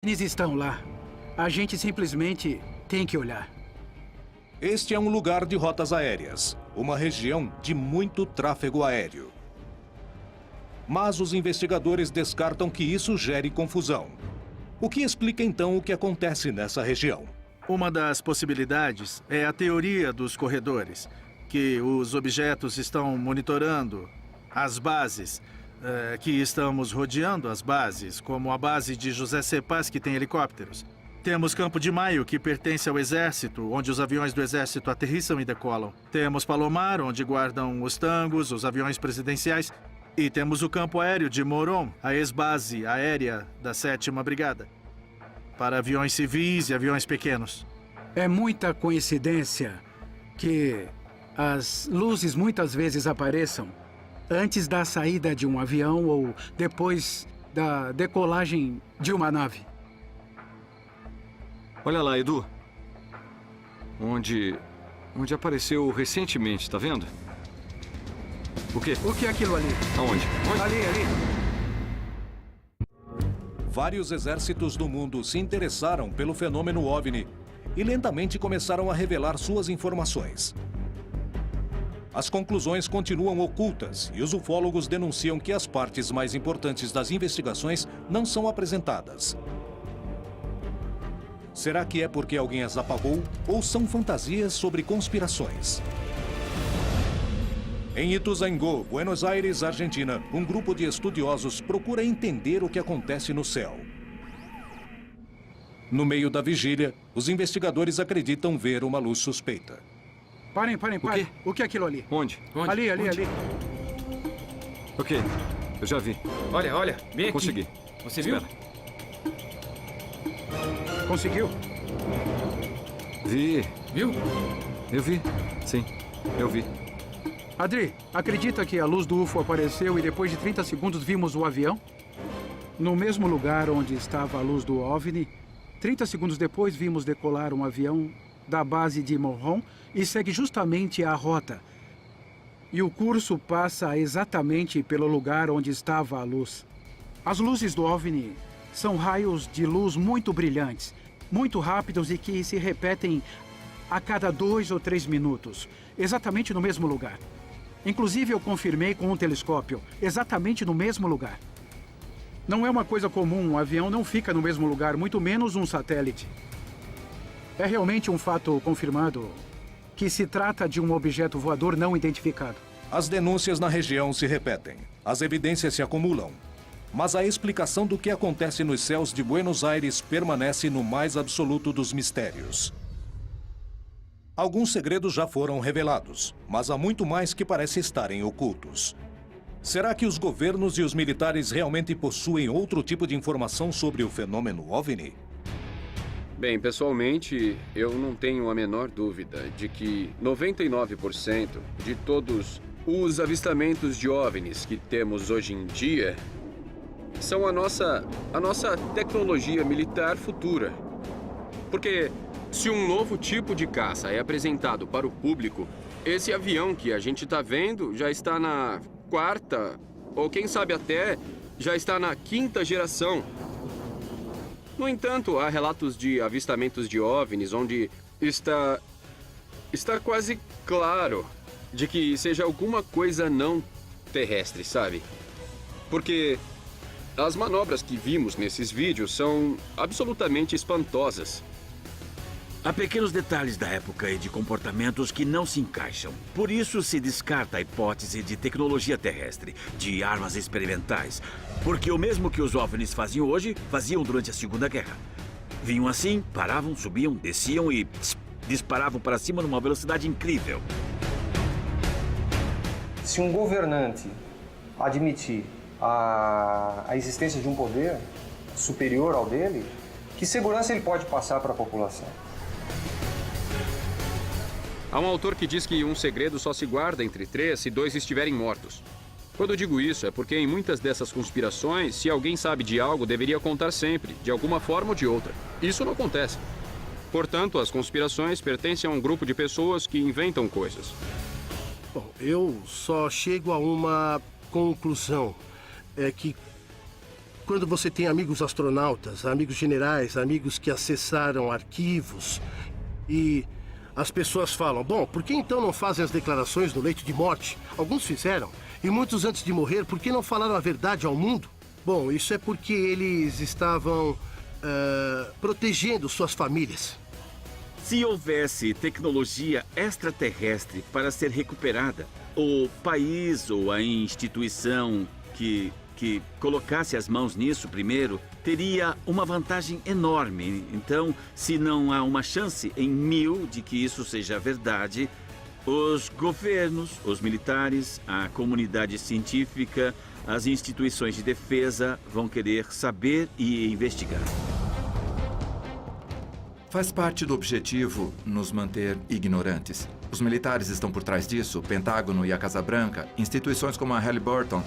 Eles estão lá. A gente simplesmente tem que olhar. Este é um lugar de rotas aéreas, uma região de muito tráfego aéreo. Mas os investigadores descartam que isso gere confusão. O que explica então o que acontece nessa região? Uma das possibilidades é a teoria dos corredores, que os objetos estão monitorando as bases, que estamos rodeando as bases, como a base de José Cepaz, que tem helicópteros. Temos Campo de Maio, que pertence ao Exército, onde os aviões do Exército aterrissam e decolam. Temos Palomar, onde guardam os tangos, os aviões presidenciais. E temos o campo aéreo de Moron, a ex-base aérea da 7ª Brigada, para aviões civis e aviões pequenos. É muita coincidência que as luzes muitas vezes apareçam antes da saída de um avião ou depois da decolagem de uma nave. Olha lá, Edu. Onde apareceu recentemente, tá vendo? O quê? O que é aquilo ali? Aonde? Onde? Ali. Vários exércitos do mundo se interessaram pelo fenômeno OVNI e lentamente começaram a revelar suas informações. As conclusões continuam ocultas e os ufólogos denunciam que as partes mais importantes das investigações não são apresentadas. Será que é porque alguém as apagou ou são fantasias sobre conspirações? Em Ituzaingó, Buenos Aires, Argentina, um grupo de estudiosos procura entender o que acontece no céu. No meio da vigília, os investigadores acreditam ver uma luz suspeita. Parem. quê? O que é aquilo ali? Onde? Ali. Ok, eu já vi. Olha, vem aqui. Consegui. Você viu? Espera. Conseguiu? Vi. Viu? Eu vi. Sim, eu vi. Adri, acredita que a luz do UFO apareceu e depois de 30 segundos vimos o avião? No mesmo lugar onde estava a luz do OVNI, 30 segundos depois vimos decolar um avião da base de Moron e segue justamente a rota. E o curso passa exatamente pelo lugar onde estava a luz. As luzes do OVNI são raios de luz muito brilhantes, muito rápidos e que se repetem a cada 2 ou 3 minutos, exatamente no mesmo lugar. Inclusive, eu confirmei com um telescópio, exatamente no mesmo lugar. Não é uma coisa comum, um avião não fica no mesmo lugar, muito menos um satélite. É realmente um fato confirmado que se trata de um objeto voador não identificado. As denúncias na região se repetem, as evidências se acumulam. Mas a explicação do que acontece nos céus de Buenos Aires permanece no mais absoluto dos mistérios. Alguns segredos já foram revelados, mas há muito mais que parece estarem ocultos. Será que os governos e os militares realmente possuem outro tipo de informação sobre o fenômeno OVNI? Bem, pessoalmente, eu não tenho a menor dúvida de que 99% de todos os avistamentos de OVNIs que temos hoje em dia são a nossa tecnologia militar futura. Porque se um novo tipo de caça é apresentado para o público, esse avião que a gente está vendo já está na 4ª, ou quem sabe até já está na 5ª geração. No entanto, há relatos de avistamentos de OVNIs onde está quase claro de que seja alguma coisa não terrestre, sabe? Porque as manobras que vimos nesses vídeos são absolutamente espantosas. Há pequenos detalhes da época e de comportamentos que não se encaixam. Por isso se descarta a hipótese de tecnologia terrestre, de armas experimentais. Porque o mesmo que os OVNIs faziam hoje, faziam durante a Segunda Guerra. Vinham assim, paravam, subiam, desciam e disparavam para cima numa velocidade incrível. Se um governante admitir a existência de um poder superior ao dele, que segurança ele pode passar para a população? Há um autor que diz que um segredo só se guarda entre 3 se 2 estiverem mortos. Quando eu digo isso, é porque em muitas dessas conspirações, se alguém sabe de algo, deveria contar sempre, de alguma forma ou de outra. Isso não acontece. Portanto, as conspirações pertencem a um grupo de pessoas que inventam coisas. Bom, eu só chego a uma conclusão. É que quando você tem amigos astronautas, amigos generais, amigos que acessaram arquivos e as pessoas falam, bom, por que então não fazem as declarações no leito de morte? Alguns fizeram, e muitos antes de morrer, por que não falaram a verdade ao mundo? Bom, isso é porque eles estavam protegendo suas famílias. Se houvesse tecnologia extraterrestre para ser recuperada, o país ou a instituição que colocasse as mãos nisso primeiro teria uma vantagem enorme. Então, se não há uma chance em 1000 de que isso seja verdade, os governos, os militares, a comunidade científica, as instituições de defesa vão querer saber e investigar. Faz parte do objetivo nos manter ignorantes. Os militares estão por trás disso, o Pentágono e a Casa Branca, instituições como a Halliburton,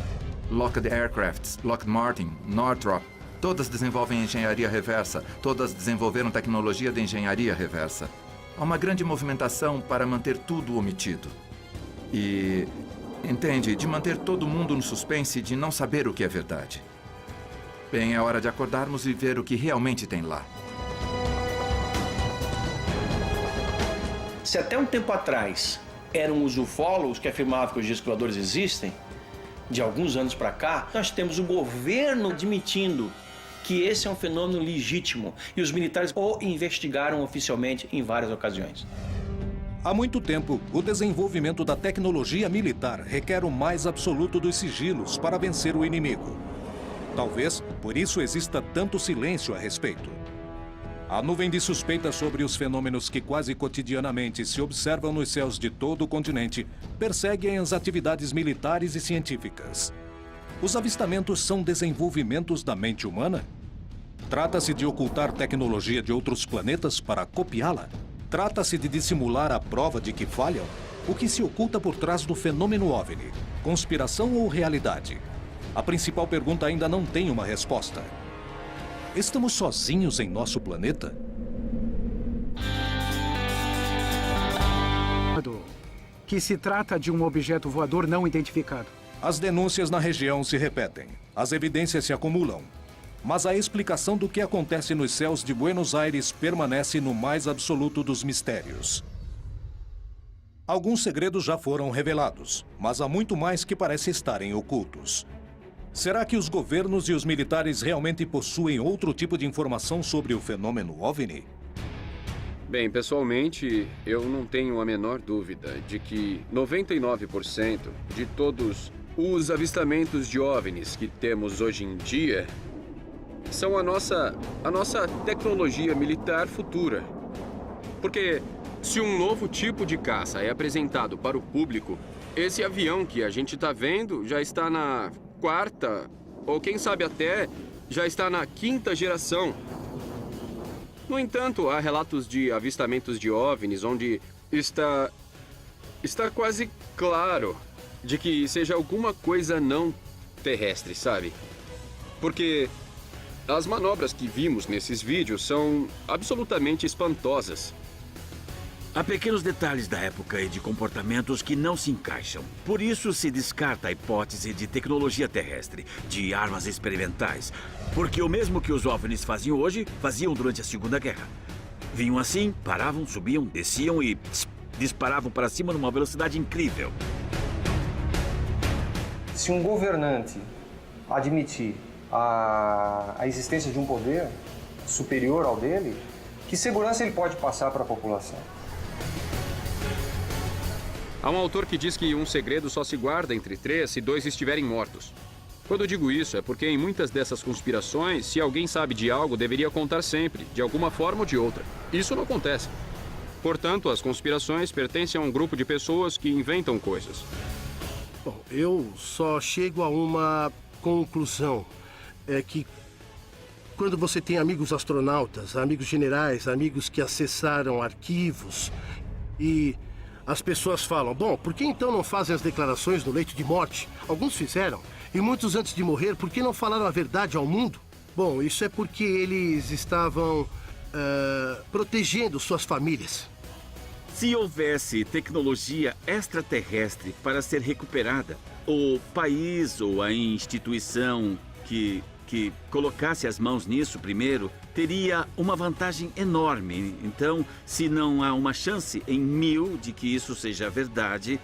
Lockheed Aircraft, Lockheed Martin, Northrop, todas desenvolvem engenharia reversa, todas desenvolveram tecnologia de engenharia reversa. Há uma grande movimentação para manter tudo omitido. E, entende, de manter todo mundo no suspense de não saber o que é verdade. Bem, é hora de acordarmos e ver o que realmente tem lá. Se até um tempo atrás eram os ufólogos que afirmavam que os discos voadores existem, de alguns anos para cá, nós temos o governo admitindo que esse é um fenômeno legítimo e os militares o investigaram oficialmente em várias ocasiões. Há muito tempo, o desenvolvimento da tecnologia militar requer o mais absoluto dos sigilos para vencer o inimigo. Talvez por isso exista tanto silêncio a respeito. A nuvem de suspeitas sobre os fenômenos que quase cotidianamente se observam nos céus de todo o continente perseguem as atividades militares e científicas. Os avistamentos são desenvolvimentos da mente humana? Trata-se de ocultar tecnologia de outros planetas para copiá-la? Trata-se de dissimular a prova de que falham? O que se oculta por trás do fenômeno OVNI? Conspiração ou realidade? A principal pergunta ainda não tem uma resposta. Estamos sozinhos em nosso planeta? Que se trata de um objeto voador não identificado. As denúncias na região se repetem, as evidências se acumulam, mas a explicação do que acontece nos céus de Buenos Aires permanece no mais absoluto dos mistérios. Alguns segredos já foram revelados, mas há muito mais que parece estarem ocultos. Será que os governos e os militares realmente possuem outro tipo de informação sobre o fenômeno OVNI? Bem, pessoalmente, eu não tenho a menor dúvida de que 99% de todos os avistamentos de OVNIs que temos hoje em dia são a nossa tecnologia militar futura. Porque se um novo tipo de caça é apresentado para o público, esse avião que a gente está vendo já está na 4ª, ou quem sabe até já está na 5ª geração. No entanto, há relatos de avistamentos de OVNIs onde está quase claro de que seja alguma coisa não terrestre, sabe? Porque as manobras que vimos nesses vídeos são absolutamente espantosas. Há pequenos detalhes da época e de comportamentos que não se encaixam. Por isso se descarta a hipótese de tecnologia terrestre, de armas experimentais. Porque o mesmo que os OVNIs faziam hoje, faziam durante a Segunda Guerra. Vinham assim, paravam, subiam, desciam e disparavam para cima numa velocidade incrível. Se um governante admitir a existência de um poder superior ao dele, que segurança ele pode passar para a população? Há um autor que diz que um segredo só se guarda entre 3 se 2 estiverem mortos. Quando eu digo isso, é porque em muitas dessas conspirações, se alguém sabe de algo, deveria contar sempre, de alguma forma ou de outra. Isso não acontece. Portanto, as conspirações pertencem a um grupo de pessoas que inventam coisas. Bom, eu só chego a uma conclusão. É que quando você tem amigos astronautas, amigos generais, amigos que acessaram arquivos e as pessoas falam, bom, por que então não fazem as declarações no leito de morte? Alguns fizeram, e muitos antes de morrer, por que não falaram a verdade ao mundo? Bom, isso é porque eles estavam protegendo suas famílias. Se houvesse tecnologia extraterrestre para ser recuperada, o país ou a instituição que que colocasse as mãos nisso primeiro teria uma vantagem enorme. Então, se não há uma chance em 1000 de que isso seja verdade,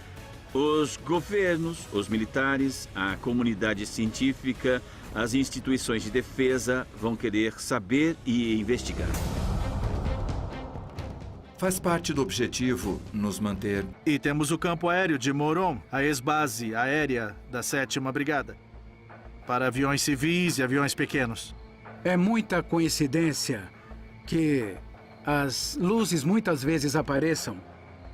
os governos, os militares, a comunidade científica, as instituições de defesa vão querer saber e investigar. Faz parte do objetivo nos manter... E temos o campo aéreo de Moron, a ex-base aérea da 7ª Brigada, para aviões civis e aviões pequenos. É muita coincidência que as luzes muitas vezes apareçam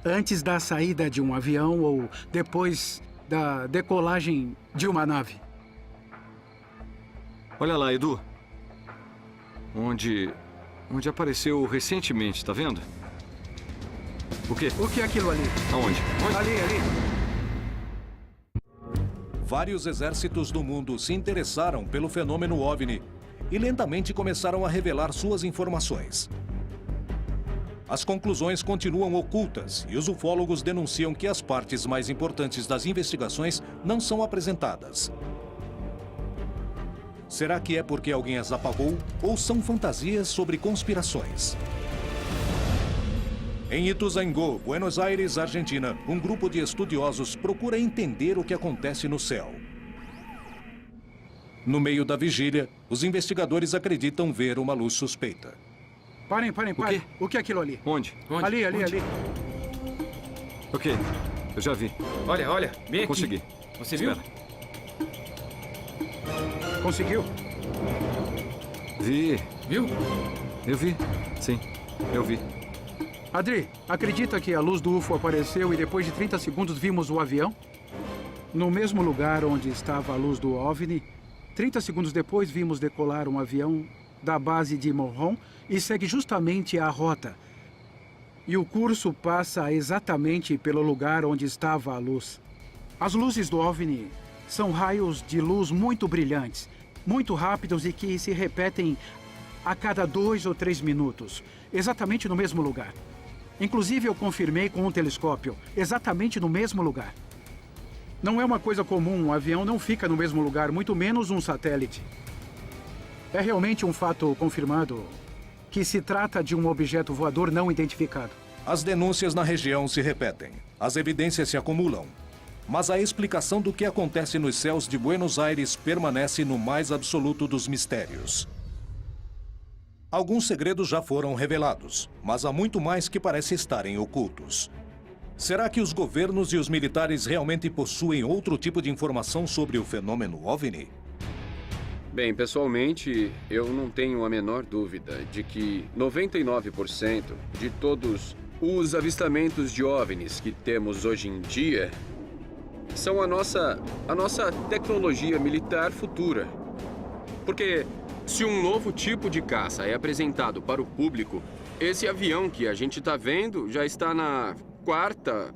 antes da saída de um avião ou depois da decolagem de uma nave. Olha lá, Edu. Onde apareceu recentemente, tá vendo? O quê? O que é aquilo ali? Aonde? Ali. Vários exércitos do mundo se interessaram pelo fenômeno OVNI e lentamente começaram a revelar suas informações. As conclusões continuam ocultas e os ufólogos denunciam que as partes mais importantes das investigações não são apresentadas. Será que é porque alguém as apagou ou são fantasias sobre conspirações? Em Ituzaingó, Buenos Aires, Argentina, um grupo de estudiosos procura entender o que acontece no céu. No meio da vigília, os investigadores acreditam ver uma luz suspeita. Parem. quê? O que é aquilo ali? Onde? Ali. Ok, eu já vi. Olha, bem aqui. Consegui. Você viu? Espera. Conseguiu? Vi. Viu? Eu vi. Sim, eu vi. Adri, acredita que a luz do UFO apareceu e depois de 30 segundos vimos o avião? No mesmo lugar onde estava a luz do OVNI, 30 segundos depois vimos decolar um avião da base de Moron e segue justamente a rota. E o curso passa exatamente pelo lugar onde estava a luz. As luzes do OVNI são raios de luz muito brilhantes, muito rápidos e que se repetem a cada 2 ou 3 minutos, exatamente no mesmo lugar. Inclusive, eu confirmei com um telescópio, exatamente no mesmo lugar. Não é uma coisa comum, um avião não fica no mesmo lugar, muito menos um satélite. É realmente um fato confirmado que se trata de um objeto voador não identificado. As denúncias na região se repetem, as evidências se acumulam, mas a explicação do que acontece nos céus de Buenos Aires permanece no mais absoluto dos mistérios. Alguns segredos já foram revelados, mas há muito mais que parece estarem ocultos. Será que os governos e os militares realmente possuem outro tipo de informação sobre o fenômeno OVNI? Bem, pessoalmente, eu não tenho a menor dúvida de que 99% de todos os avistamentos de OVNIs que temos hoje em dia são a nossa tecnologia militar futura. Porque se um novo tipo de caça é apresentado para o público, esse avião que a gente está vendo já está na 4ª